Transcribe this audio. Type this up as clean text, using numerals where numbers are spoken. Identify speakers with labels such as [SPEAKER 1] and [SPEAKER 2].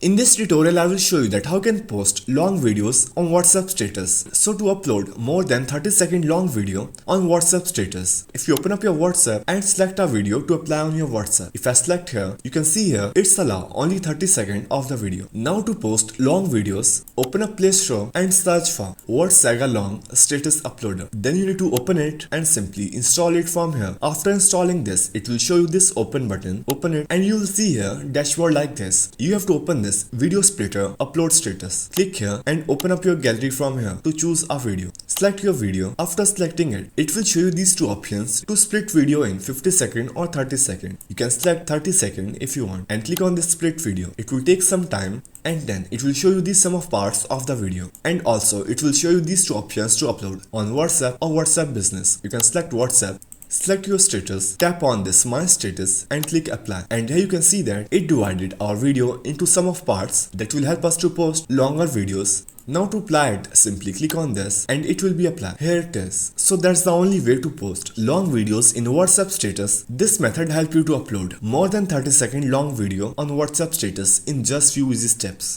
[SPEAKER 1] In this tutorial, I will show you that how you can post long videos on WhatsApp status. So to upload more than 30-second long video on WhatsApp status, if you open up your WhatsApp and select a video to apply on your WhatsApp. If I select here, you can see here it's allow only 30 seconds of the video. Now to post long videos, open up Play Store and search for WhatsApp long status uploader. Then you need to open it and simply install it from here. After installing this, it will show you this open button. Open it and you will see here dashboard like this. You have to open this video splitter upload status. Click here and open up your gallery from here to choose a video. Select your video. After selecting it, it will show you these two options to split video in 50 second or 30 second. You can select 30 second if you want and click on this split video. It will take some time and then it will show you the sum of parts of the video, and also it will show you these two options to upload on WhatsApp or WhatsApp Business. You can select WhatsApp. Select your status, tap on this My Status and click Apply, and here you can see that it divided our video into sum of parts that will help us to post longer videos. Now to apply it, simply click on this and it will be applied. Here it is. So that's the only way to post long videos in WhatsApp status. This method helps you to upload more than 30-second long video on WhatsApp status in just few easy steps.